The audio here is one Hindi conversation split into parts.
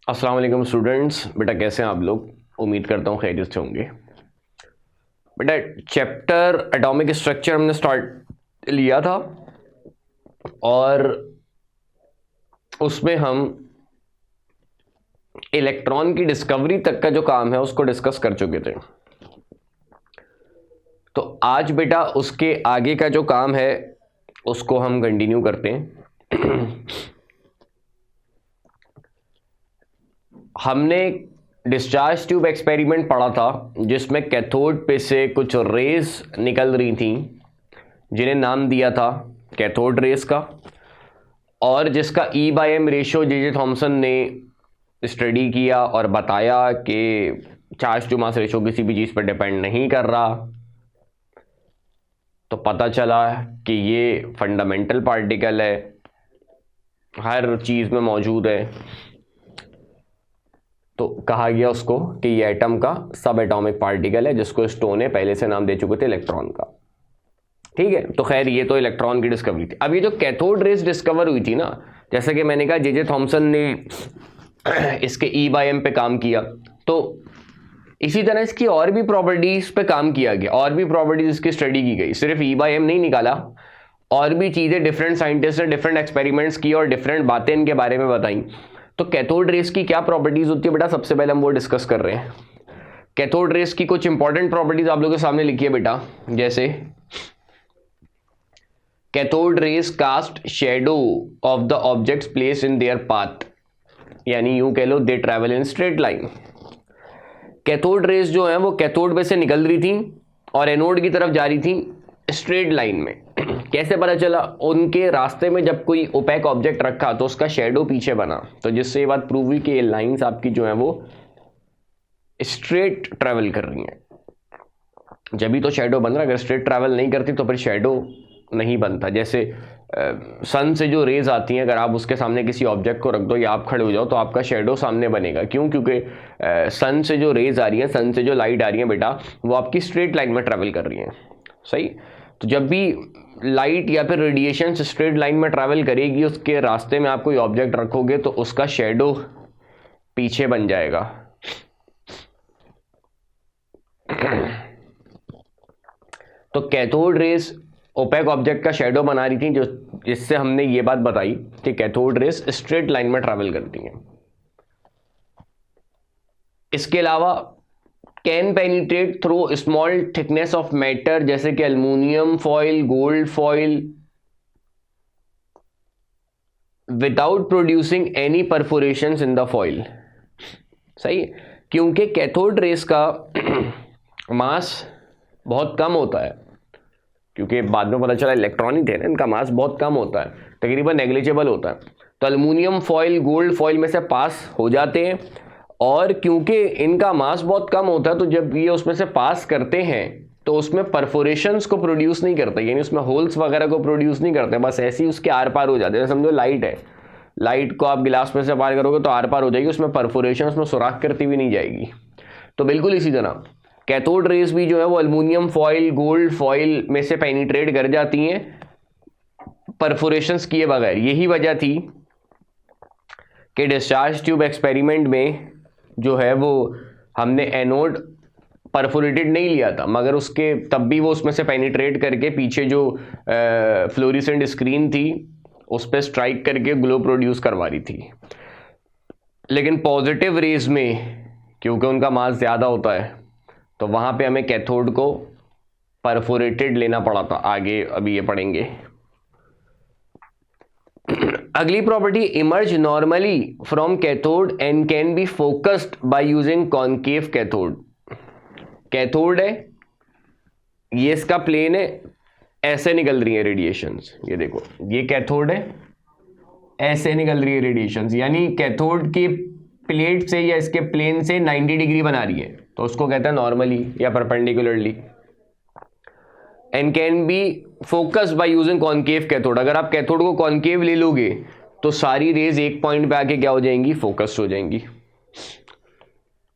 अस्सलाम वालेकुम स्टूडेंट्स। बेटा कैसे हैं आप लोग? उम्मीद करता हूँ खैरियत से होंगे। बेटा चैप्टर एटॉमिक स्ट्रक्चर हमने स्टार्ट लिया था और उसमें हम इलेक्ट्रॉन की डिस्कवरी तक का जो काम है उसको डिस्कस कर चुके थे। तो आज बेटा उसके आगे का जो काम है उसको हम कंटिन्यू करते हैं। हमने डिस्चार्ज ट्यूब एक्सपेरिमेंट पढ़ा था जिसमें कैथोड पे से कुछ रेज निकल रही थी जिन्हें नाम दिया था कैथोड रेस का, और जिसका E/M रेशियो जे थॉमसन ने स्टडी किया और बताया कि चार्ज टू मास रेशियो किसी भी चीज़ पर डिपेंड नहीं कर रहा। तो पता चला कि ये फंडामेंटल पार्टिकल है, हर चीज़ में मौजूद है। तो कहा गया उसको कि ये एटम का सब एटॉमिक पार्टिकल है, जिसको स्टोन ने पहले से नाम दे चुके थे इलेक्ट्रॉन का। ठीक है, तो खैर ये तो इलेक्ट्रॉन की डिस्कवरी थी। अब ये जो कैथोड रेस डिस्कवर हुई थी ना, जैसे कि मैंने कहा जे थॉमसन ने इसके E/M पे काम किया, तो इसी तरह इसकी और भी प्रॉपर्टीज पे काम किया गया, और भी प्रॉपर्टीज की स्टडी की गई। सिर्फ E/M नहीं निकाला, और भी चीज़ें डिफरेंट साइंटिस्ट ने डिफरेंट एक्सपेरिमेंट्स किए और डिफरेंट बातें इनके बारे में बताई। तो कैथोड रेस की क्या प्रॉपर्टीज होती है बेटा, सबसे पहले हम वो डिस्कस कर रहे हैं। कैथोड रेस की कुछ इंपॉर्टेंट प्रॉपर्टीज आप लोगों के सामने लिखी है बेटा, जैसे cathode rays cast shadow of the objects place in their path, यानी यूं कह लो they travel in straight line. Cathode rays जो है वो कैथोड में से निकल रही थी और एनोड की तरफ जा रही थी स्ट्रेट लाइन में। कैसे पता चला? उनके रास्ते में जब कोई ओपेक ऑब्जेक्ट रखा तो उसका शेडो पीछे बना, तो जिससे ये बात प्रूव हुई कि ये लाइंस आपकी जो है वो स्ट्रेट ट्रैवल कर रही हैं। जब भी तो शेडो बन रहा है, अगर स्ट्रेट ट्रैवल नहीं करती तो फिर शेडो नहीं बनता। जैसे सन से जो रेज आती हैं, अगर आप उसके सामने किसी ऑब्जेक्ट को रख दो या आप खड़े हो जाओ तो आपका शेडो सामने बनेगा। क्यों? क्योंकि सन से जो रेज आ रही हैं, सन से जो लाइट आ रही है बेटा, वो आपकी स्ट्रेट लाइन में ट्रैवल कर रही हैं। सही? तो जब भी लाइट या फिर रेडिएशन स्ट्रेट लाइन में ट्रैवल करेगी, उसके रास्ते में आप कोई ऑब्जेक्ट रखोगे तो उसका शेडो पीछे बन जाएगा। तो कैथोड रेस ओपेक ऑब्जेक्ट का शेडो बना रही थी, जो जिससे हमने ये बात बताई कि कैथोड रेस स्ट्रेट लाइन में ट्रैवल करती हैं। इसके अलावा can penetrate through small thickness of matter, जैसे कि aluminium foil, gold foil, without producing any perforations in the foil. सही? क्योंकि कैथोड रेस का मास बहुत कम होता है, क्योंकि बाद में पता चला इलेक्ट्रॉन ही थे ना, इनका मास बहुत कम होता है, तकरीबन नेग्लिजिबल होता है। तो एल्युमिनियम फॉइल, गोल्ड फॉइल में से पास हो जाते हैं, और क्योंकि इनका मास बहुत कम होता है तो जब ये उसमें से पास करते हैं तो उसमें परफोरेशंस को प्रोड्यूस नहीं करते, यानी उसमें होल्स वगैरह को प्रोड्यूस नहीं करते, बस ऐसे ही उसके आर पार हो जाते हैं। समझो लाइट है, लाइट को आप गिलास में से पार करोगे तो आर पार हो जाएगी, उसमें परफोरेशन उसमें सुराख करती हुई नहीं जाएगी। तो बिल्कुल इसी तरह कैथोड रेस भी जो है वो एल्युमिनियम फॉइल, गोल्ड फॉइल में से पेनिट्रेट कर जाती हैं परफोरेशंस किए बगैर। यही वजह थी कि डिस्चार्ज ट्यूब एक्सपेरिमेंट में जो है वो हमने एनोड परफोरेटेड नहीं लिया था, मगर उसके तब भी वो उसमें से पेनिट्रेट करके पीछे जो फ्लोरिसेंट स्क्रीन थी उस पर स्ट्राइक करके ग्लो प्रोड्यूस करवा रही थी। लेकिन पॉजिटिव रेज में क्योंकि उनका मास ज़्यादा होता है तो वहाँ पे हमें कैथोड को परफोरेटेड लेना पड़ा था। आगे अभी ये पढ़ेंगे। अगली property, emerge normally from cathode and can be focused by using concave cathode. Cathode है, ये इसका प्लेन है, ऐसे निकल रही है रेडिएशंस। ये देखो, ये कैथोड है, ऐसे निकल रही है रेडिएशंस, यानी कैथोड की प्लेट से या इसके प्लेन से 90 डिग्री बना रही है, तो उसको कहते हैं नॉर्मली या perpendicularly. And can be focus by using concave cathode. अगर आप कैथोड को कॉनकेव ले लोगे तो सारी रेज एक पॉइंट पे आके क्या हो जाएंगी? फोकस्ड हो जाएंगी।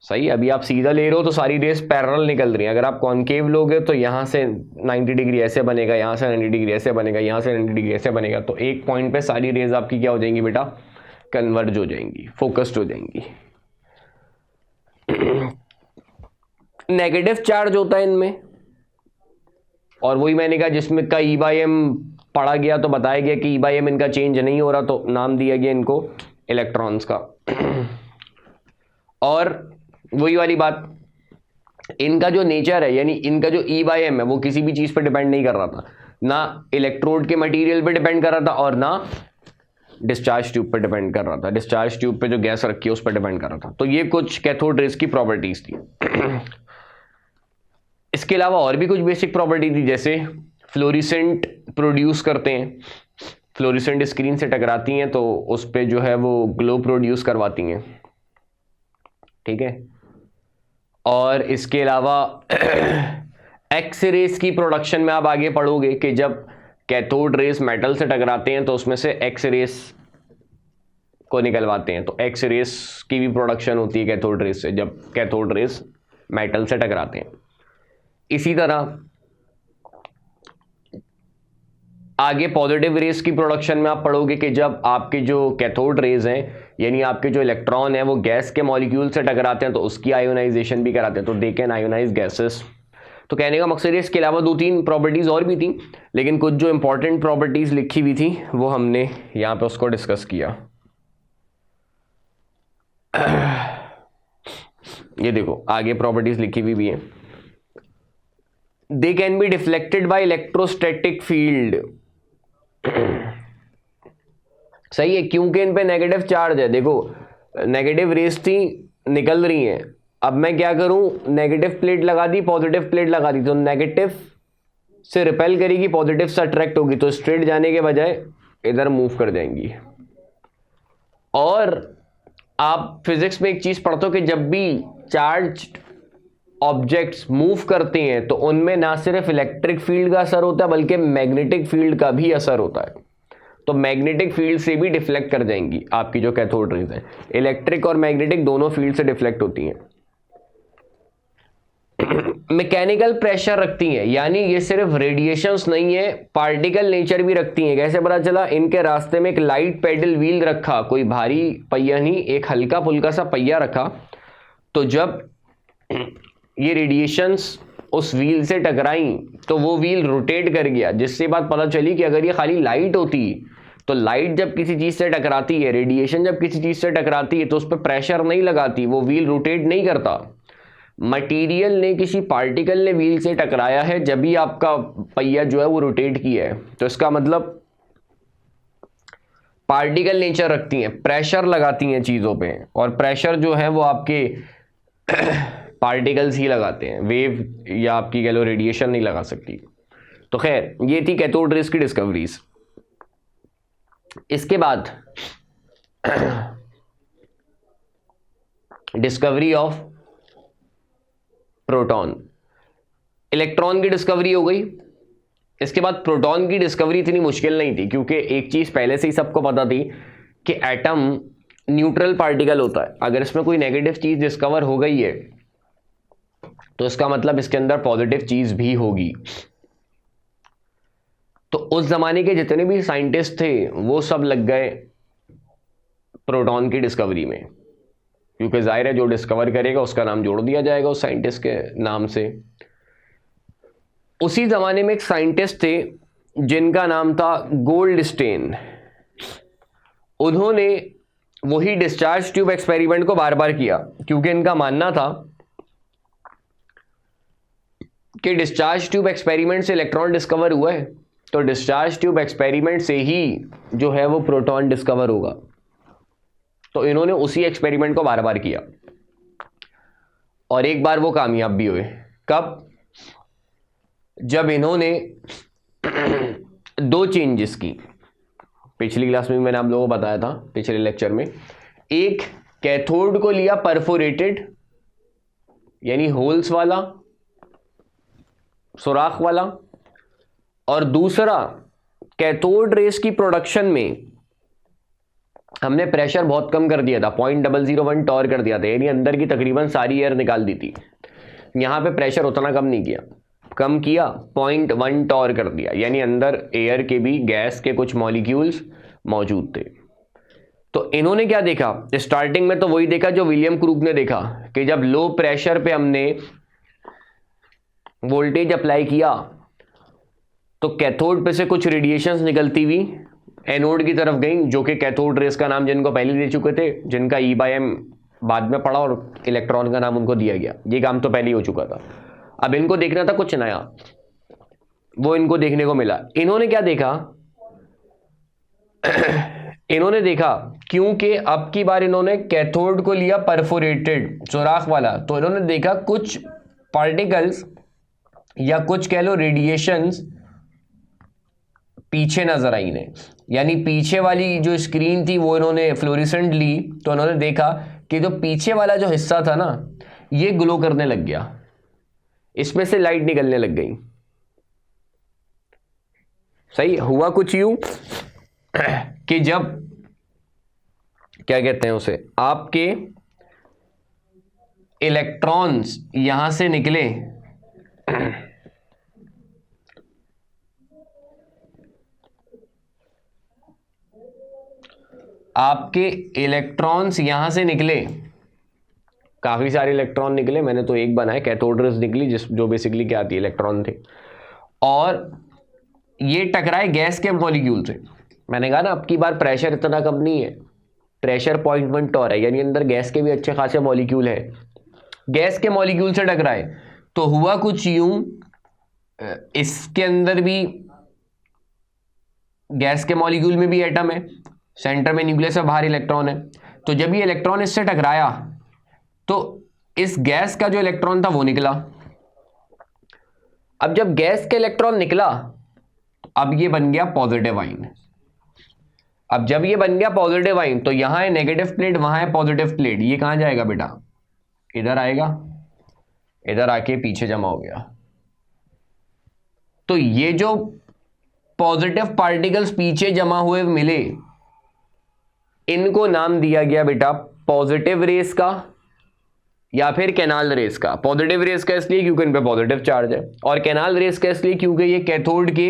सही? अभी आप सीधा ले रहे हो तो सारी रेज पैरेलल निकल रही हैं। अगर आप कॉनकेव लोगे तो यहाँ से 90 डिग्री ऐसे बनेगा, यहाँ से 90 डिग्री ऐसे बनेगा, यहाँ से 90 डिग्री ऐसे बनेगा, तो एक पॉइंट पे सारी रेज आपकी क्या हो जाएंगी बेटा? कन्वर्ज हो जाएंगी, फोकस्ड हो जाएंगी। नेगेटिव चार्ज होता है इनमें, और वही मैंने कहा जिसमें का ई बाई एम पढ़ा गया तो बताया गया कि ई बाई एम इनका चेंज नहीं हो रहा, तो नाम दिया गया इनको इलेक्ट्रॉन्स का। और वही वाली बात, इनका जो नेचर है यानी इनका जो ई बाई एम है वो किसी भी चीज पर डिपेंड नहीं कर रहा था, ना इलेक्ट्रोड के मटेरियल पे डिपेंड कर रहा था और ना डिस्चार्ज ट्यूब पे डिपेंड कर रहा था, डिस्चार्ज ट्यूब पे जो गैस रखी है उस पर डिपेंड कर रहा था। तो ये कुछ कैथोड रेज की प्रॉपर्टीज थी। इसके अलावा और भी कुछ बेसिक प्रॉपर्टी थी, जैसे फ्लोरिसेंट प्रोड्यूस करते हैं, फ्लोरिसेंट स्क्रीन से टकराती हैं तो उस पर जो है वो ग्लो प्रोड्यूस करवाती हैं, ठीक है। और इसके अलावा एक्स रेस की प्रोडक्शन में आप आगे पढ़ोगे कि जब कैथोड रेस मेटल से टकराते हैं तो उसमें से एक्स रेस को निकलवाते हैं, तो एक्स रेस की भी प्रोडक्शन होती है कैथोड रेस से जब कैथोड रेस मेटल से टकराते हैं। इसी तरह आगे पॉजिटिव रेस की प्रोडक्शन में आप पढ़ोगे कि जब आपके जो कैथोड रेज हैं यानी आपके जो इलेक्ट्रॉन है वो गैस के मॉलिक्यूल से टकराते हैं तो उसकी आयोनाइजेशन भी कराते हैं, तो दे कैन आयोनाइज गैसेस। तो कहने का मकसद है इसके अलावा 2-3 प्रॉपर्टीज और भी थी, लेकिन कुछ जो इंपॉर्टेंट प्रॉपर्टीज लिखी हुई थी वो हमने यहां पे उसको डिस्कस किया। ये देखो आगे प्रॉपर्टीज लिखी हुई भी है। They can be deflected by electrostatic field. सही है, क्योंकि इन पे नेगेटिव चार्ज है। देखो नेगेटिव रेस थी निकल रही हैं, अब मैं क्या करूं, नेगेटिव प्लेट लगा दी, पॉजिटिव प्लेट लगा दी, तो नेगेटिव से रिपेल करेगी, पॉजिटिव से अट्रैक्ट होगी, तो स्ट्रेट जाने के बजाय इधर मूव कर जाएंगी। और आप फिजिक्स में एक चीज पढ़ते हो कि जब भी चार्ज ऑब्जेक्ट्स मूव करते हैं तो उनमें ना सिर्फ इलेक्ट्रिक फील्ड का असर होता है बल्कि मैग्नेटिक फील्ड का भी असर होता है, तो मैग्नेटिक फील्ड से भी डिफ्लेक्ट कर जाएंगी आपकी जो कैथोड रेज है। इलेक्ट्रिक और मैग्नेटिक दोनों फील्ड से डिफ्लेक्ट होती हैं। मैकेनिकल प्रेशर रखती हैं, यानी ये सिर्फ रेडिएशंस नहीं है, पार्टिकल नेचर भी रखती हैं। कैसे पता चला, इनके रास्ते में एक लाइट पेडल व्हील रखा, कोई भारी पहिया नहीं, एक हल्का फुल्का सा पहिया रखा, तो जब ये रेडिएशंस उस व्हील से टकराई तो वो व्हील रोटेट कर गया, जिससे बात पता चली कि अगर ये खाली लाइट होती तो लाइट जब किसी चीज से टकराती है, रेडिएशन जब किसी चीज से टकराती है तो उस पर प्रेशर नहीं लगाती, वो व्हील रोटेट नहीं करता। मटेरियल ने, किसी पार्टिकल ने व्हील से टकराया है, जब भी आपका पहिया जो है वो रोटेट किया है, तो इसका मतलब पार्टिकल नेचर रखती हैं, प्रेशर लगाती हैं चीजों पे, और प्रेशर जो है वो आपके पार्टिकल्स ही लगाते हैं, वेव या आपकी कह लो रेडिएशन नहीं लगा सकती। तो खैर ये थी कैथोड रेज की डिस्कवरीज। इसके बाद डिस्कवरी ऑफ प्रोटॉन, इलेक्ट्रॉन की डिस्कवरी हो गई। इसके बाद प्रोटॉन की डिस्कवरी इतनी मुश्किल नहीं थी, क्योंकि एक चीज पहले से ही सबको पता थी कि एटम न्यूट्रल पार्टिकल होता है। अगर इसमें कोई नेगेटिव चीज डिस्कवर हो गई है तो इसका मतलब इसके अंदर पॉजिटिव चीज भी होगी। तो उस जमाने के जितने भी साइंटिस्ट थे वो सब लग गए प्रोटॉन की डिस्कवरी में, क्योंकि जाहिर है जो डिस्कवर करेगा उसका नाम जोड़ दिया जाएगा उस साइंटिस्ट के नाम से। उसी जमाने में एक साइंटिस्ट थे जिनका नाम था गोल्डस्टेन। उन्होंने वही डिस्चार्ज ट्यूब एक्सपेरिमेंट को बार बार किया, क्योंकि इनका मानना था कि डिस्चार्ज ट्यूब एक्सपेरिमेंट से इलेक्ट्रॉन डिस्कवर हुआ है, तो डिस्चार्ज ट्यूब एक्सपेरिमेंट से ही जो है वो प्रोटॉन डिस्कवर होगा। तो इन्होंने उसी एक्सपेरिमेंट को बार बार किया और एक बार वो कामयाब भी हुए। कब? जब इन्होंने 2 चेंजेस की। पिछली क्लास में मैंने आप लोगों को बताया था, पिछले लेक्चर में, एक कैथोड को लिया परफोरेटेड यानी होल्स वाला, सुराख वाला, और दूसरा कैथोड रेस की प्रोडक्शन में हमने प्रेशर बहुत कम कर दिया था, 0.001 टॉर कर दिया था, यानी अंदर की तकरीबन सारी एयर निकाल दी थी। यहां पे प्रेशर उतना कम नहीं किया, कम किया 0.1 टॉर कर दिया, यानी अंदर एयर के भी, गैस के कुछ मॉलिक्यूल्स मौजूद थे। तो इन्होंने क्या देखा स्टार्टिंग में, तो वही देखा जो विलियम क्रूक ने देखा कि जब लो प्रेशर पे हमने वोल्टेज अप्लाई किया तो कैथोड पे से कुछ रेडिएशंस निकलती हुई एनोड की तरफ गई, जो कि कैथोड रेस का नाम जिनको पहले दे चुके थे, जिनका E/m बाद में पड़ा और इलेक्ट्रॉन का नाम उनको दिया गया। ये काम तो पहले ही हो चुका था। अब इनको देखना था कुछ नया, वो इनको देखने को मिला। इन्होंने क्या देखा इन्होंने देखा क्योंकि अब की बार इन्होंने कैथोड को लिया परफोरेटेड, सुराख वाला, तो इन्होंने देखा कुछ पार्टिकल्स या कुछ कह लो रेडिएशंस पीछे नजर आई इन्हें, यानी पीछे वाली जो स्क्रीन थी वो इन्होंने फ्लोरेसेंट ली, तो इन्होंने देखा कि जो पीछे वाला जो हिस्सा था ना ये ग्लो करने लग गया, इसमें से लाइट निकलने लग गई। सही हुआ कुछ यूं कि जब क्या कहते हैं उसे, आपके इलेक्ट्रॉन्स यहां से निकले आपके इलेक्ट्रॉन्स यहां से निकले, काफी सारे इलेक्ट्रॉन निकले, मैंने तो एक बनाया, कैथोड रेस निकली जो बेसिकली क्या आती है इलेक्ट्रॉन थे, और ये टकराए गैस के मॉलिक्यूल से। मैंने कहा ना अब की बार प्रेशर इतना कम नहीं है, प्रेशर 0.1 टॉर है, यानी अंदर गैस के भी अच्छे खासे मॉलिक्यूल है। गैस के मॉलिक्यूल से टकराए तो हुआ कुछ यूं, इसके अंदर भी गैस के मॉलिक्यूल में भी एटम है, सेंटर में न्यूक्लियस है, बाहर इलेक्ट्रॉन है। तो जब ये इलेक्ट्रॉन इससे टकराया तो इस गैस का जो इलेक्ट्रॉन था वो निकला। अब जब गैस का इलेक्ट्रॉन निकला तो अब ये बन गया पॉजिटिव आयन। अब जब ये बन गया पॉजिटिव आयन तो यहां है नेगेटिव प्लेट, वहां है पॉजिटिव प्लेट, ये कहां जाएगा बेटा, इधर आएगा, इधर आके पीछे जमा हो गया। तो ये जो पॉजिटिव पार्टिकल्स पीछे जमा हुए मिले, इनको नाम दिया गया बेटा पॉजिटिव रेस का या फिर कैनाल रेस का। पॉजिटिव रेस का इसलिए क्योंकि इन पे पॉजिटिव चार्ज है, और कैनाल रेस का इसलिए क्योंकि ये कैथोड के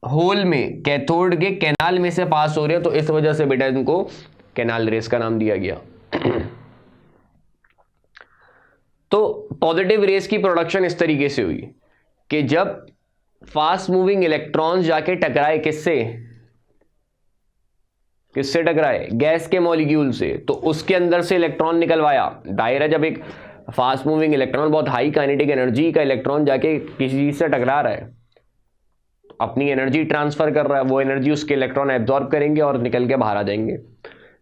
होल में, कैथोड के कैनाल में से पास हो रहे हैं, तो इस वजह से बेटा इनको कैनाल रेस का नाम दिया गया। तो पॉजिटिव रेस की प्रोडक्शन इस तरीके से हुई कि जब फास्ट मूविंग इलेक्ट्रॉन्स जाके टकराए किससे टकराए, गैस के मॉलिक्यूल से, तो उसके अंदर से इलेक्ट्रॉन निकलवाया। दायरा जब एक फास्ट मूविंग इलेक्ट्रॉन, बहुत हाई काइनेटिक एनर्जी का इलेक्ट्रॉन जाके किसी चीज से टकरा रहा है, अपनी एनर्जी ट्रांसफर कर रहा है, वो एनर्जी उसके इलेक्ट्रॉन एब्जॉर्ब करेंगे और निकल के बाहर आ जाएंगे।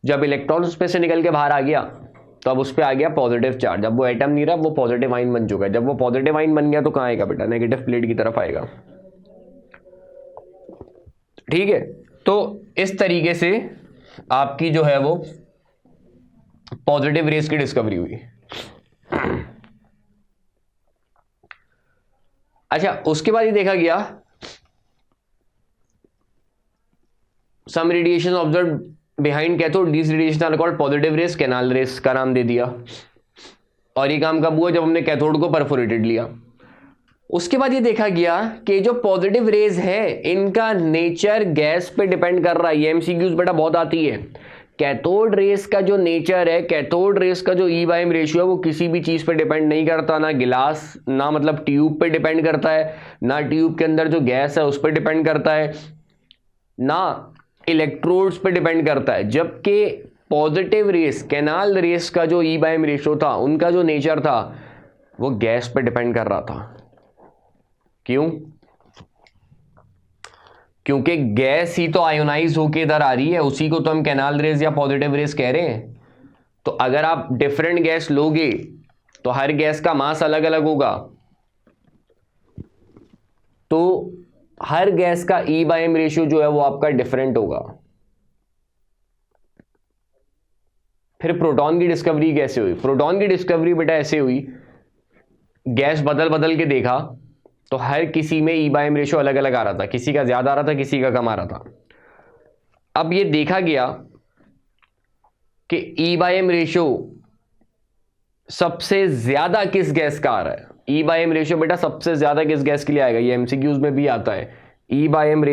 जब इलेक्ट्रॉन उस पे से निकल के बाहर आ गया तो अब उस पर आ गया पॉजिटिव चार्ज। अब वो एटम नहीं रहा, वो पॉजिटिव आयन बन चुका है। जब वो पॉजिटिव आयन बन गया तो कहां आएगा बेटा, नेगेटिव प्लेट की तरफ आएगा। ठीक है, तो इस तरीके से आपकी जो है वो पॉजिटिव रेस की डिस्कवरी हुई। अच्छा, उसके बाद ये देखा गया some radiation observe behind cathode, this radiation are called positive rays, canal rays का नाम दे दिया। और ये काम कब हुआ, जब हमने कैथोड को परफोरेटेड लिया। उसके बाद ये देखा गया कि जो पॉजिटिव रेज है इनका नेचर गैस पे डिपेंड कर रहा है। ये एमसीक्यूज बेटा बहुत आती है। कैथोड रेस का जो नेचर है, कैथोड रेस का जो E/m रेशियो है, वो किसी भी चीज पे डिपेंड नहीं करता, ना गिलास, ना मतलब ट्यूब पे डिपेंड करता है, ना ट्यूब के अंदर जो गैस है उस पर डिपेंड करता है, ना इलेक्ट्रोड्स पे डिपेंड करता है। जबकि पॉजिटिव रेस, कैनाल रेस का जो E/m रेशियो था, उनका जो नेचर था वो गैस पे डिपेंड कर रहा था। क्यों? क्योंकि गैस ही तो आयोनाइज होके इधर आ रही है, उसी को तो हम कैनाल रेस या पॉजिटिव रेस कह रहे हैं। तो अगर आप डिफरेंट गैस लोगे तो हर गैस का मास अलग अलग होगा, तो हर गैस का E/m रेशियो जो है वो आपका डिफरेंट होगा। फिर प्रोटॉन की डिस्कवरी कैसे हुई? प्रोटॉन की डिस्कवरी बेटा ऐसे हुई, गैस बदल बदल के देखा तो हर किसी में E/m रेशियो अलग अलग आ रहा था, किसी का ज्यादा आ रहा था, किसी का कम आ रहा था। अब ये देखा गया कि E/m रेशियो सबसे ज्यादा किस गैस का आ रहा है। E/m रेशियो बेटा सबसे ज्यादा किस गैस के लिए आएगा, ये एमसीक्यूज में भी आता है। E/m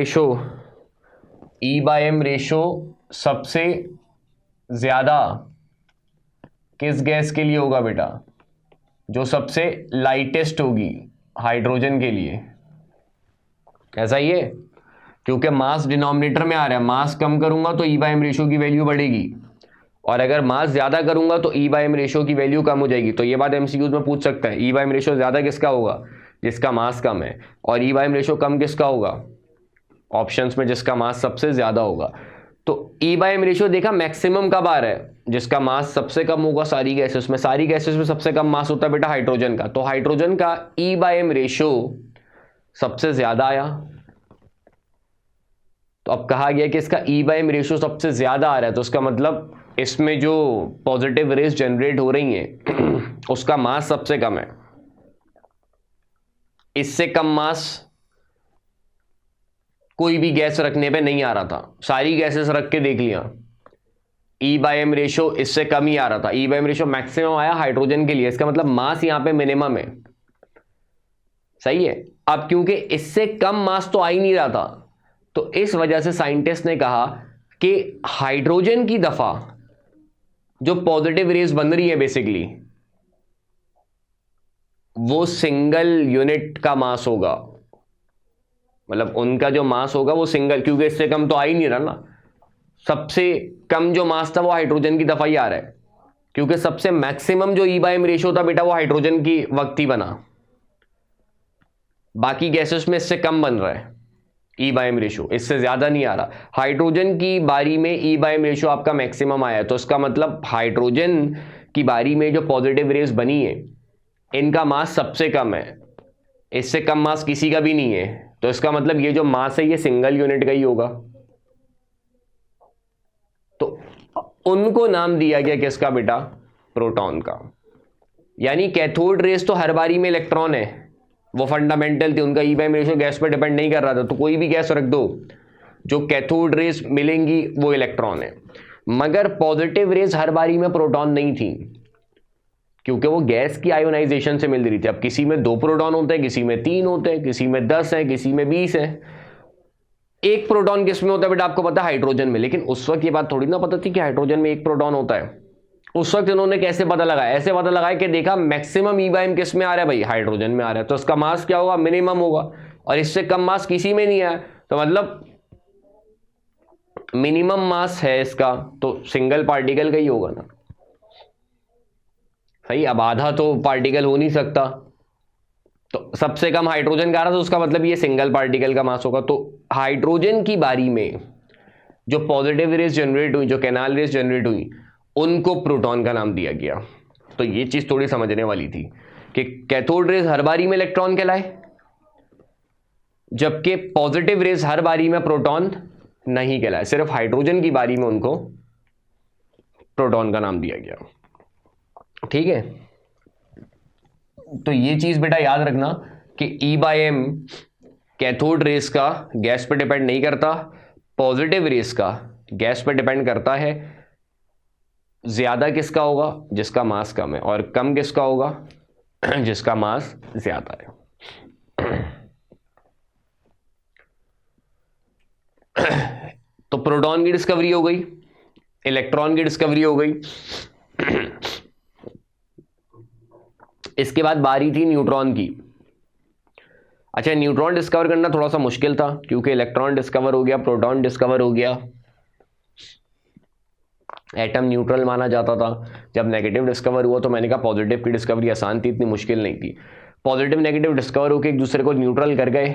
रेशियो सबसे ज्यादा किस गैस के लिए होगा बेटा? जो सबसे लाइटेस्ट होगी, हाइड्रोजन के लिए। ऐसा ही है, क्योंकि मास डिनोमिनेटर में आ रहा है, मास कम करूंगा तो E/m रेशियो की वैल्यू बढ़ेगी, और अगर मास ज्यादा करूंगा तो E/m रेशियो की वैल्यू कम हो जाएगी। तो ये बात MCQs में पूछ सकता है, E/m रेशियो ज्यादा किसका होगा? जिसका मास कम है। और E/m रेशियो कम किसका होगा? ऑप्शंस में जिसका मास सबसे ज्यादा होगा। तो E/m रेशियो देखा मैक्सिमम कब आ रहा है? जिसका मास सबसे कम होगा सारी गैसेस में। सारी गैसेस में सबसे कम मास होता है बेटा हाइड्रोजन का, तो हाइड्रोजन का E/m रेशियो सबसे ज्यादा आया। तो अब कहा गया कि इसका E/m रेशियो सबसे ज्यादा आ रहा है, तो उसका मतलब इसमें जो पॉजिटिव रेज जनरेट हो रही हैं उसका मास सबसे कम है। इससे कम मास कोई भी गैस रखने पे नहीं आ रहा था, सारी गैसेस रख के देख लिया, E/m रेशियो इससे कम ही आ रहा था। E/m रेशियो मैक्सिमम आया हाइड्रोजन के लिए, इसका मतलब मास यहां पे मिनिमम है। सही है। अब क्योंकि इससे कम मास तो आ ही नहीं रहा था, तो इस वजह से साइंटिस्ट ने कहा कि हाइड्रोजन की दफा जो पॉजिटिव रेज बन रही है बेसिकली, वो सिंगल यूनिट का मास होगा। मतलब उनका जो मास होगा वो सिंगल, क्योंकि इससे कम तो आ ही नहीं रहा ना। सबसे कम जो मास था वो हाइड्रोजन की दफा ही आ रहा है, क्योंकि सबसे मैक्सिमम जो E/m रेशियो था बेटा वो हाइड्रोजन की वक्त ही बना, बाकी गैसेस में इससे कम बन रहा है E/m रेशियो, इससे ज्यादा नहीं आ रहा। हाइड्रोजन की बारी में E/m रेशियो आपका मैक्सिमम आया है, तो इसका मतलब हाइड्रोजन की बारी में जो पॉजिटिव रेज बनी है इनका मास सबसे कम है, इससे कम मास किसी का भी नहीं है। तो इसका मतलब ये जो मास है ये सिंगल यूनिट का ही होगा। तो उनको नाम दिया गया किसका बेटा? प्रोटॉन का। यानी कैथोड रेस तो हर बारी में इलेक्ट्रॉन है, वो फंडामेंटल थी, उनका E/m रेशियो गैस पर डिपेंड नहीं कर रहा था। तो कोई भी गैस रख दो, जो कैथोड रेस मिलेंगी वो इलेक्ट्रॉन है। मगर पॉजिटिव रेस हर बारी में प्रोटॉन नहीं थी, क्योंकि वो गैस की आयोनाइजेशन से मिल रही थी। अब किसी में 2 प्रोटॉन होते हैं, किसी में 3 होते हैं, किसी में 10 है, किसी में 20 है। एक प्रोटॉन किस में होता है बेटा? आपको पता है हाइड्रोजन में। लेकिन उस वक्त ये बात थोड़ी ना पता थी कि हाइड्रोजन में 1 प्रोटॉन होता है। उस वक्त इन्होंने कैसे पता लगाया? ऐसे पता लगाया कि देखा मैक्सिमम E/m किस में आ रहा है भाई? हाइड्रोजन में आ रहा है, तो उसका मास क्या होगा? मिनिमम होगा, और इससे कम मास किसी में नहीं आया, तो मतलब मिनिमम मास है इसका, तो सिंगल पार्टिकल का ही होगा ना। सही। अब आधा तो पार्टिकल हो नहीं सकता, तो सबसे कम हाइड्रोजन का आ रहा था, तो उसका मतलब ये सिंगल पार्टिकल का मास होगा। तो हाइड्रोजन की बारी में जो पॉजिटिव रेज जनरेट हुई, जो कैनाल रेज जनरेट हुई, उनको प्रोटॉन का नाम दिया गया। तो ये चीज थोड़ी समझने वाली थी कि कैथोड रेज हर बारी में इलेक्ट्रॉन कहलाए, जबकि पॉजिटिव रेज हर बारी में प्रोटॉन नहीं कहलाए, सिर्फ हाइड्रोजन की बारी में उनको प्रोटॉन का नाम दिया गया। ठीक है। तो ये चीज बेटा याद रखना कि E/m कैथोड रेस का गैस पर डिपेंड नहीं करता, पॉजिटिव रेस का गैस पर डिपेंड करता है। ज्यादा किसका होगा? जिसका मास कम है, और कम किसका होगा? जिसका मास ज्यादा है। तो प्रोटॉन की डिस्कवरी हो गई, इलेक्ट्रॉन की डिस्कवरी हो गई। इसके बाद बारी थी न्यूट्रॉन की। अच्छा, न्यूट्रॉन डिस्कवर करना थोड़ा सा मुश्किल था, क्योंकि इलेक्ट्रॉन डिस्कवर हो गया, प्रोटॉन डिस्कवर हो गया, एटम न्यूट्रल माना जाता था। जब नेगेटिव डिस्कवर हुआ तो मैंने कहा पॉजिटिव की डिस्कवरी आसान थी, इतनी मुश्किल नहीं थी। पॉजिटिव नेगेटिव डिस्कवर होकर एक दूसरे को न्यूट्रल कर गए,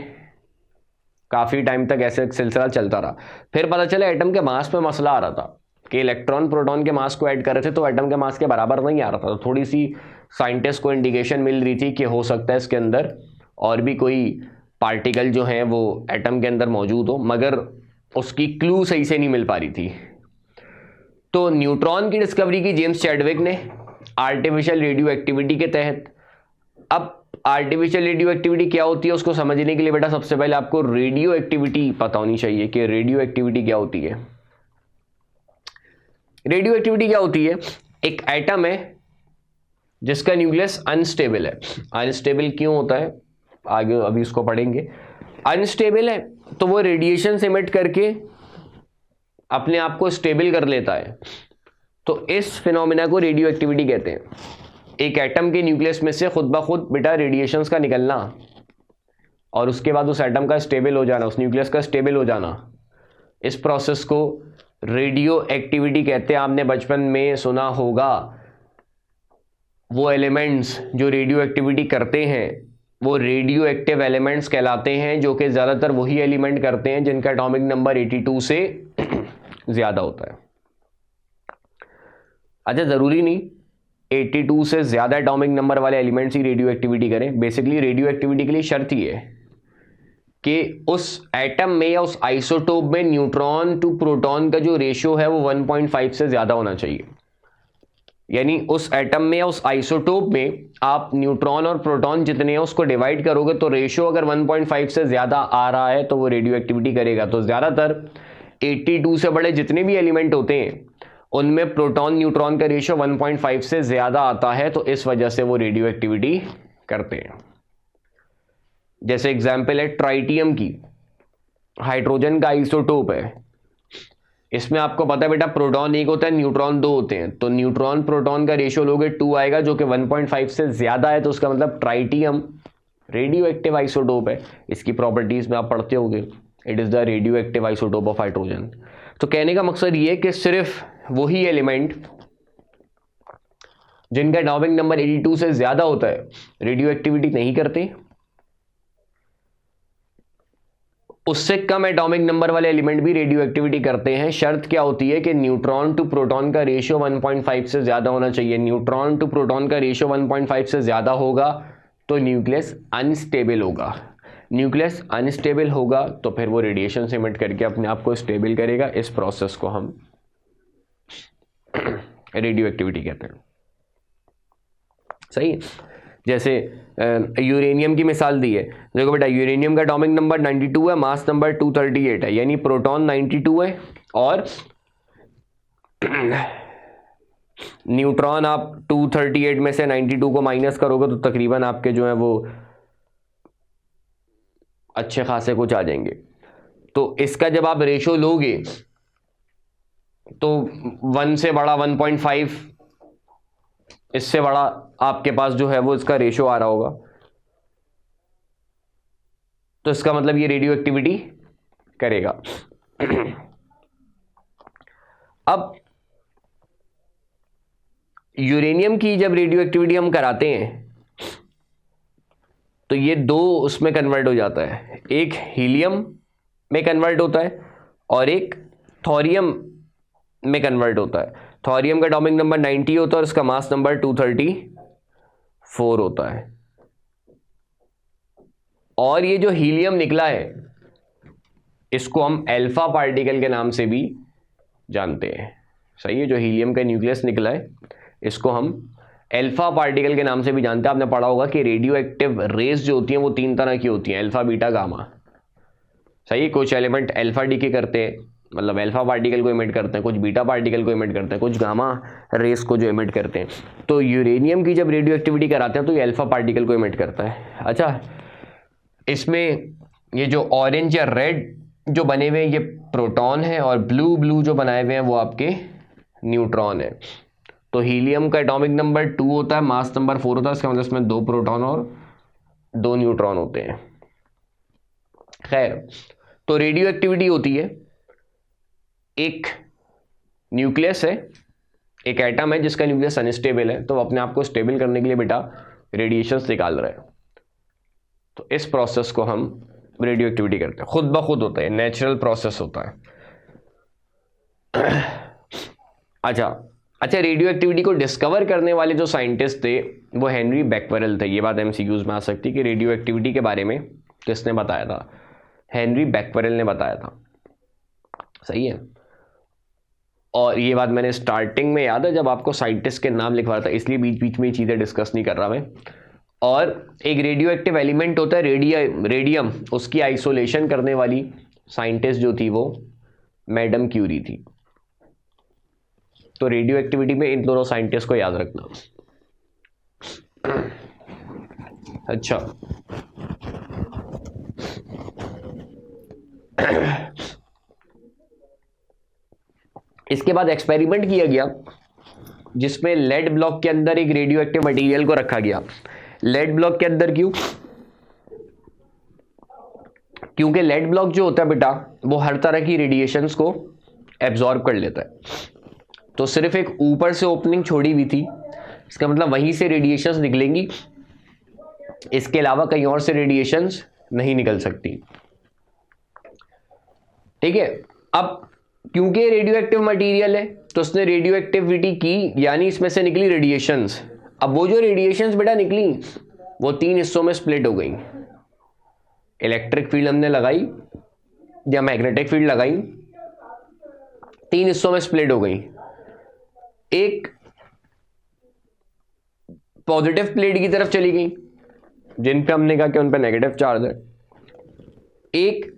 काफ़ी टाइम तक ऐसे सिलसिला चलता रहा। फिर पता चला एटम के मास में मसला आ रहा था कि इलेक्ट्रॉन प्रोटॉन के मास को ऐड कर रहे थे तो एटम के मास के बराबर नहीं आ रहा था। तो थोड़ी सी साइंटिस्ट को इंडिकेशन मिल रही थी कि हो सकता है इसके अंदर और भी कोई पार्टिकल जो हैं वो एटम के अंदर मौजूद हो, मगर उसकी क्लू सही से नहीं मिल पा रही थी। तो न्यूट्रॉन की डिस्कवरी की जेम्स चैडविक ने आर्टिफिशियल रेडियो एक्टिविटी के तहत। अब आर्टिफिशियल रेडियो एक्टिविटी क्या होती है उसको समझने के लिए बेटा सबसे पहले आपको रेडियो एक्टिविटी पता होनी चाहिए कि रेडियो एक्टिविटी क्या होती है। रेडियो एक्टिविटी क्या होती है? एक एटम है जिसका न्यूक्लियस अनस्टेबल है। अनस्टेबल क्यों होता है आगे अभी उसको पढ़ेंगे। अनस्टेबल है तो वो रेडिएशन से इमिट करके अपने आप को स्टेबल कर लेता है, तो इस फिनोमिना को रेडियो एक्टिविटी कहते हैं। एक एटम के न्यूक्लियस में से खुद ब खुद बेटा रेडिएशंस का निकलना और उसके बाद उस एटम का स्टेबल हो जाना, उस न्यूक्लियस का स्टेबल हो जाना, इस प्रोसेस को रेडियो एक्टिविटी कहते हैं। आपने बचपन में सुना होगा वो एलिमेंट्स जो रेडियो एक्टिविटी करते हैं वो रेडियो एक्टिव एलिमेंट्स कहलाते हैं, जो कि ज़्यादातर वही एलिमेंट करते हैं जिनका एटॉमिक नंबर 82 से ज़्यादा होता है। अच्छा, ज़रूरी नहीं 82 से ज़्यादा एटॉमिक नंबर वाले एलिमेंट्स ही रेडियो एक्टिविटी करें। बेसिकली रेडियो एक्टिविटी के लिए शर्त ही है कि उस एटम में या उस आइसोटोप में न्यूट्रॉन टू प्रोटॉन का जो रेशियो है वो 1.5 से ज़्यादा होना चाहिए। यानी उस एटम में या उस आइसोटोप में आप न्यूट्रॉन और प्रोटॉन जितने हैं उसको डिवाइड करोगे तो रेशियो अगर 1.5 से ज़्यादा आ रहा है तो वो रेडियो एक्टिविटी करेगा। तो ज़्यादातर 82 से बड़े जितने भी एलिमेंट होते हैं उनमें प्रोटॉन न्यूट्रॉन का रेशियो 1.5 से ज़्यादा आता है, तो इस वजह से वो रेडियो एक्टिविटी करते हैं। जैसे एग्जाम्पल है ट्राइटियम की, हाइड्रोजन का आइसोटोप है, इसमें आपको पता है बेटा प्रोटॉन एक होता है, न्यूट्रॉन दो होते हैं, तो न्यूट्रॉन प्रोटॉन का रेशियो लोगे 2 आएगा जो कि 1.5 से ज़्यादा है, तो उसका मतलब ट्राइटियम रेडियो एक्टिव आइसोटोप है। इसकी प्रॉपर्टीज़ में आप पढ़ते होंगे, it is the radio active isotope of hydrogen. तो कहने का मकसद ये है कि सिर्फ वही एलिमेंट जिनका एटॉमिक नंबर 82 से ज़्यादा होता है रेडियो एक्टिविटी नहीं करते, उससे कम एटॉमिक नंबर वाले एलिमेंट भी रेडियो एक्टिविटी करते हैं। शर्त क्या होती है कि न्यूट्रॉन टू प्रोटॉन का रेशियो 1.5 से ज़्यादा होना चाहिए। न्यूट्रॉन टू प्रोटॉन का रेशियो 1.5 से ज़्यादा होगा तो न्यूक्लियस अनस्टेबल होगा। न्यूक्लियस अनस्टेबल होगा तो फिर वो रेडिएशन से इमिट करके अपने आप को स्टेबल करेगा। इस प्रोसेस को हम रेडियो एक्टिविटी कहते हैं। सही। जैसे यूरेनियम की मिसाल दी है, देखो बेटा यूरेनियम का एटॉमिक नंबर 92 है, मास नंबर 238 है, यानी प्रोटॉन 92 है और न्यूट्रॉन आप 238 में से 92 को माइनस करोगे तो तकरीबन आपके जो है वो अच्छे खासे कुछ आ जाएंगे। तो इसका जब आप रेशो लोगे तो 1 से बड़ा 1.5, इससे बड़ा आपके पास जो है वो इसका रेशो आ रहा होगा, तो इसका मतलब ये रेडियो एक्टिविटी करेगा। अब यूरेनियम की जब रेडियो एक्टिविटी हम कराते हैं तो ये दो उसमें कन्वर्ट हो जाता है, एक हीलियम में कन्वर्ट होता है और एक थोरियम में कन्वर्ट होता है। थोरियम का एटॉमिक नंबर 90 होता है और इसका मास नंबर 234 होता है। और ये जो हीलियम निकला है इसको हम अल्फा पार्टिकल के नाम से भी जानते हैं। सही है, जो हीलियम का न्यूक्लियस निकला है इसको हम अल्फा पार्टिकल के नाम से भी जानते हैं। आपने पढ़ा होगा कि रेडियो एक्टिव रेज जो होती हैं वो 3 तरह की होती हैं, अल्फा बीटा गामा। सही है, कुछ एलिमेंट अल्फा डीके करते हैं, मतलब अल्फा पार्टिकल को इमिट करते हैं, कुछ बीटा पार्टिकल को इमिट करते हैं, कुछ गामा रेस को जो इमिट करते हैं। तो यूरेनियम की जब रेडियो एक्टिविटी कराते हैं तो ये अल्फा पार्टिकल को इमिट करता है। अच्छा, इसमें ये जो ऑरेंज या रेड जो बने हुए हैं ये प्रोटॉन है और ब्लू ब्लू जो बनाए हुए हैं वो आपके न्यूट्रॉन है। तो हीलियम का एटॉमिक नंबर 2 होता है, मास नंबर 4 होता है, इसका मतलब इसमें 2 प्रोटॉन और 2 न्यूट्रॉन होते हैं। खैर, तो रेडियो एक्टिविटी होती है, एक न्यूक्लियस है, एक एटम है जिसका न्यूक्लियस अनस्टेबल है, तो अपने आप को स्टेबल करने के लिए बेटा रेडिएशंस निकाल रहा है, तो इस प्रोसेस को हम रेडियो एक्टिविटी करते हैं। खुद ब खुद होता है, नेचुरल प्रोसेस होता है। अच्छा, रेडियो एक्टिविटी को डिस्कवर करने वाले जो साइंटिस्ट थे वो हेनरी बैक्वेरेल थे। ये बात एमसीक्यूज में आ सकती है कि रेडियो एक्टिविटी के बारे में किसने बताया था? हेनरी बैक्वेरेल ने बताया था। सही है, और ये बात मैंने स्टार्टिंग में याद है जब आपको साइंटिस्ट के नाम लिखवा रहा था, इसलिए बीच बीच में ये चीज़ें डिस्कस नहीं कर रहा मैं। और एक रेडियो एक्टिव एलिमेंट होता है रेडियम, उसकी आइसोलेशन करने वाली साइंटिस्ट जो थी वो मैडम क्यूरी थी। तो रेडियो एक्टिविटी में इन दोनों साइंटिस्ट को याद रखना। अच्छा, इसके बाद एक्सपेरिमेंट किया गया जिसमें लेड ब्लॉक के अंदर एक रेडियो एक्टिव मटेरियल को रखा गया। लेड ब्लॉक के अंदर क्यों? क्योंकि लेड ब्लॉक जो होता है बेटा वो हर तरह की रेडिएशंस को एब्जॉर्ब कर लेता है। तो सिर्फ एक ऊपर से ओपनिंग छोड़ी हुई थी, इसका मतलब वहीं से रेडिएशंस निकलेंगी, इसके अलावा कहीं और से रेडिएशंस नहीं निकल सकती। ठीक है। अब क्योंकि रेडियो एक्टिव मटीरियल है तो उसने रेडियो एक्टिविटी की, यानी इसमें से निकली रेडिएशंस। अब वो जो रेडिएशंस बेटा निकली वो 3 हिस्सों में स्प्लिट हो गई। इलेक्ट्रिक फील्ड हमने लगाई या मैग्नेटिक फील्ड लगाई, 3 हिस्सों में स्प्लिट हो गई। एक पॉजिटिव प्लेट की तरफ चली गई जिन पे हमने कहा कि उन पे नेगेटिव चार्ज है, एक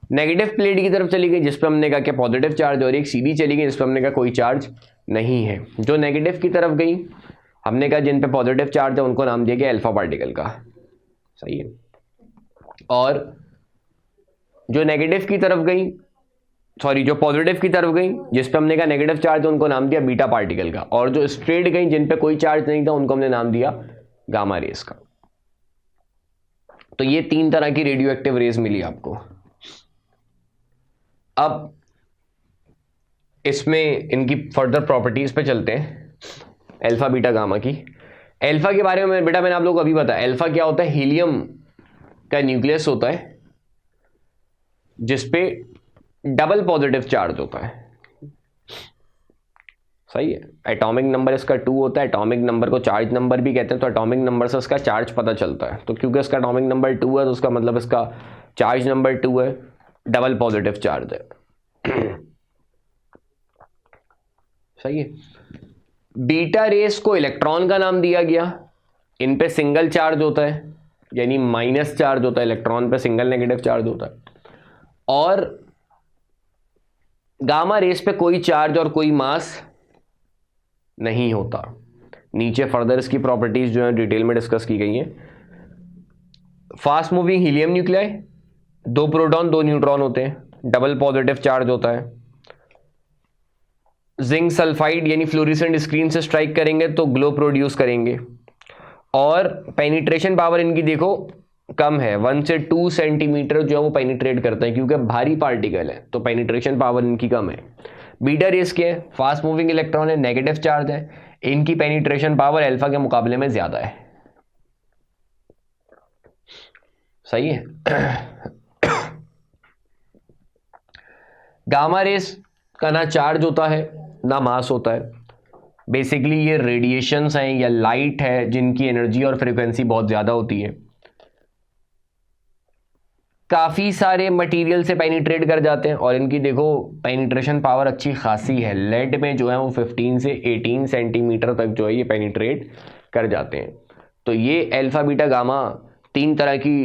नेगेटिव प्लेट की तरफ चली गई जिस पे हमने कहा कि पॉजिटिव चार्ज, और एक सीधी चली गई जिस पे हमने कहा कोई चार्ज नहीं है। जो नेगेटिव की तरफ गई हमने कहा जिन पे पॉजिटिव चार्ज है उनको नाम दिया गया अल्फा पार्टिकल का। सही है। और जो नेगेटिव की तरफ गई, सॉरी जो पॉजिटिव की तरफ गई जिस पे हमने कहा नेगेटिव चार्ज है उनको नाम दिया बीटा पार्टिकल का। और जो स्ट्रेट गई जिन पे कोई चार्ज नहीं था उनको हमने नाम दिया गामा रेस का। तो ये 3 तरह की रेडियो एक्टिव रेज मिली आपको। अब इसमें इनकी फर्दर प्रॉपर्टीज पे चलते हैं, अल्फा बीटा गामा की। अल्फा के बारे में बेटा मैंने आप लोगों को अभी बताया। अल्फा क्या होता है? हीलियम का न्यूक्लियस होता है जिसपे डबल पॉजिटिव चार्ज होता है। सही है। एटॉमिक नंबर इसका 2 होता है। एटॉमिक नंबर को चार्ज नंबर भी कहते हैं, तो एटॉमिक नंबर से इसका चार्ज पता चलता है। तो क्योंकि इसका एटॉमिक नंबर 2 है तो उसका मतलब इसका चार्ज नंबर 2 है, डबल पॉजिटिव चार्ज है। सही है। बीटा रेस को इलेक्ट्रॉन का नाम दिया गया। इन पे सिंगल चार्ज होता है, यानी माइनस चार्ज होता है। इलेक्ट्रॉन पे सिंगल नेगेटिव चार्ज होता है। और गामा रेस पे कोई चार्ज और कोई मास नहीं होता। नीचे फर्दर इसकी प्रॉपर्टीज जो है डिटेल में डिस्कस की गई हैं। Fast moving helium nuclei, 2 proton 2 neutron होते हैं, डबल पॉजिटिव चार्ज होता है। जिंक सल्फाइड यानी फ्लोरेसेंट स्क्रीन से स्ट्राइक करेंगे तो ग्लो प्रोड्यूस करेंगे। और पेनिट्रेशन पावर इनकी देखो कम है, 1 से 2 सेंटीमीटर जो है वो पेनिट्रेट करते हैं क्योंकि भारी पार्टिकल है, तो पेनिट्रेशन पावर इनकी कम है। बीटा रेस के फास्ट मूविंग इलेक्ट्रॉन है, नेगेटिव चार्ज है, इनकी पेनिट्रेशन पावर अल्फा के मुकाबले में ज्यादा है। सही है। गामा रेस का ना चार्ज होता है ना मास होता है। बेसिकली ये रेडिएशंस हैं या लाइट है जिनकी एनर्जी और फ्रीक्वेंसी बहुत ज्यादा होती है। काफी सारे मटेरियल से पेनिट्रेट कर जाते हैं और इनकी देखो पेनिट्रेशन पावर अच्छी खासी है। लेड में जो है वो 15 से 18 सेंटीमीटर तक जो है ये पेनिट्रेट कर जाते हैं। तो ये अल्फा बीटा गामा 3 तरह की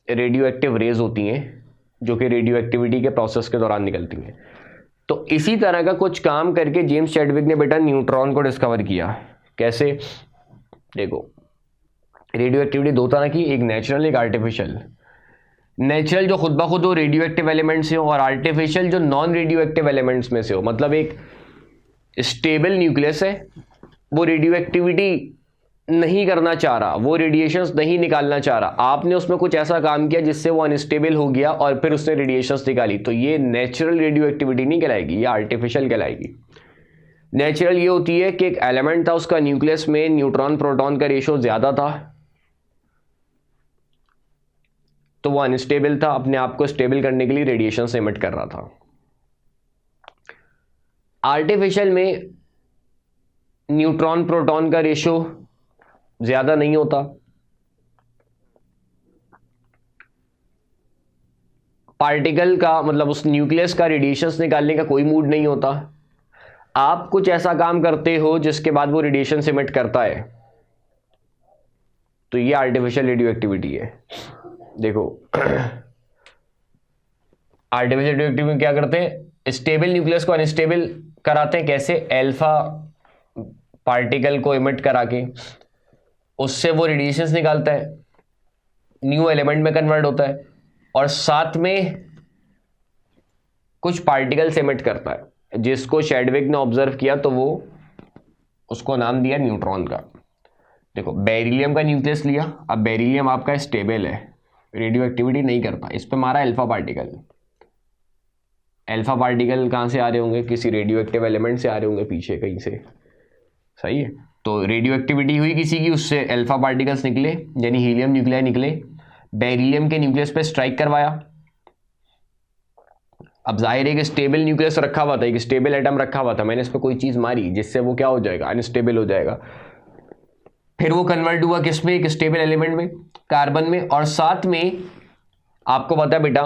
रेडियो एक्टिव रेज होती हैं जो कि रेडियो एक्टिविटी के प्रोसेस के दौरान निकलती हैं। तो इसी तरह का कुछ काम करके जेम्स चैडविक ने बेटा न्यूट्रॉन को डिस्कवर किया। कैसे? देखो रेडियो एक्टिविटी 2 तरह की, एक नेचुरल एक आर्टिफिशियल। नेचुरल जो खुद ब खुद वो रेडियो एक्टिव एलिमेंट से हो, और आर्टिफिशियल जो नॉन रेडियो एक्टिव एलिमेंट्स में से हो। मतलब एक स्टेबल न्यूक्लियस है, वो रेडियो एक्टिविटी नहीं करना चाह रहा, वो रेडिएशंस नहीं निकालना चाह रहा, आपने उसमें कुछ ऐसा काम किया जिससे वो अनस्टेबल हो गया और फिर उसने रेडिएशंस निकाली, तो ये नेचुरल रेडियो एक्टिविटी नहीं कहलाएगी, ये आर्टिफिशियल कहलाएगी। नेचुरल ये होती है कि एक एलिमेंट था, उसका न्यूक्लियस में न्यूट्रॉन प्रोटॉन का रेशियो ज्यादा था तो वो अनस्टेबल था, अपने आप को स्टेबल करने के लिए रेडिएशन से एमिट कर रहा था। आर्टिफिशियल में न्यूट्रॉन प्रोटॉन का रेशियो ज्यादा नहीं होता, पार्टिकल का मतलब उस न्यूक्लियस का रेडिएशंस निकालने का कोई मूड नहीं होता। आप कुछ ऐसा काम करते हो जिसके बाद वो रेडिएशन से एमिट करता है, तो ये आर्टिफिशियल रेडियो एक्टिविटी है। देखो आर्टिफिशियल रेडियो एक्टिविटी में क्या करते हैं, स्टेबल न्यूक्लियस को अनस्टेबल कराते हैं। कैसे? अल्फा पार्टिकल को एमिट करा के उससे वो रेडिएशंस निकालता है, न्यू एलिमेंट में कन्वर्ट होता है, और साथ में कुछ पार्टिकल्स एमिट करता है, जिसको चैडविक ने ऑब्जर्व किया तो वो उसको नाम दिया न्यूट्रॉन का। देखो बेरिलियम का न्यूक्लियस लिया, अब बेरिलियम आपका स्टेबल है, रेडियो एक्टिविटी नहीं करता, इस पे मारा अल्फा पार्टिकल। अल्फा पार्टिकल कहाँ से आ रहे होंगे, किसी रेडियो एक्टिव एलिमेंट से आ रहे होंगे पीछे कहीं से, सही है। तो रेडियो एक्टिविटी हुई किसी की, उससे अल्फा पार्टिकल्स निकले यानी हीलियम न्यूक्लियाई निकले, बेरिलियम के न्यूक्लियस पे स्ट्राइक करवाया। अब जाहिर है कि स्टेबल न्यूक्लियस रखा हुआ था, एक स्टेबल एटम रखा हुआ था, मैंने इस पर कोई चीज़ मारी जिससे वो क्या हो जाएगा, अनस्टेबल हो जाएगा। फिर वो कन्वर्ट हुआ किस में, एक स्टेबल एलिमेंट में, कार्बन में। और साथ में आपको पता है बेटा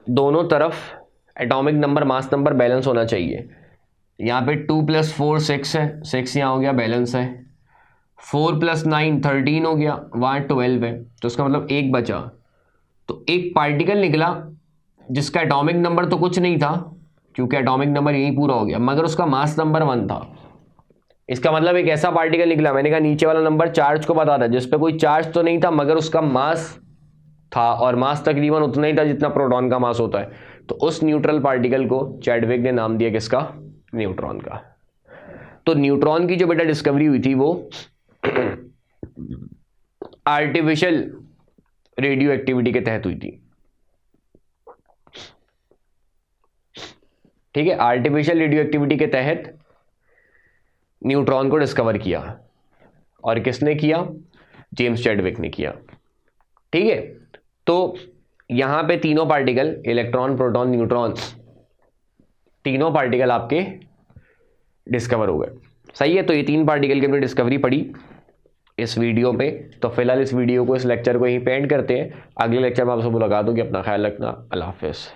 दोनों तरफ atomic number mass number balance होना चाहिए। यहाँ पे 2 + 4 6 है, 6 यहाँ हो गया बैलेंस है, 4 + 9 13 हो गया, वहाँ 12 है, तो इसका मतलब एक बचा। तो एक पार्टिकल निकला जिसका एटॉमिक नंबर तो कुछ नहीं था क्योंकि एटॉमिक नंबर यही पूरा हो गया, मगर उसका मास नंबर 1 था। इसका मतलब एक ऐसा पार्टिकल निकला, मैंने कहा नीचे वाला नंबर चार्ज को बताता है, जिसपे कोई चार्ज तो नहीं था मगर उसका मास था, और मास तकरीबन उतना ही था जितना प्रोटॉन का मास होता है। तो उस न्यूट्रल पार्टिकल को चैडविक ने नाम दिया किसका, न्यूट्रॉन का। तो न्यूट्रॉन की जो बेटा डिस्कवरी हुई थी वो आर्टिफिशियल रेडियो एक्टिविटी के तहत हुई थी, ठीक है। आर्टिफिशियल रेडियो एक्टिविटी के तहत न्यूट्रॉन को डिस्कवर किया, और किसने किया, जेम्स चैडविक ने किया, ठीक है। तो यहां पे तीनों पार्टिकल इलेक्ट्रॉन प्रोटॉन न्यूट्रॉन तीनों पार्टिकल आपके डिस्कवर हो गए, सही है। तो ये 3 पार्टिकल की हमने डिस्कवरी पढ़ी इस वीडियो पे। तो फिलहाल इस वीडियो को, इस लेक्चर को यहीं पे एंड करते हैं। अगले लेक्चर में आपसे मुलाकात होगी, अपना ख्याल रखना, अल्लाह हाफिज़।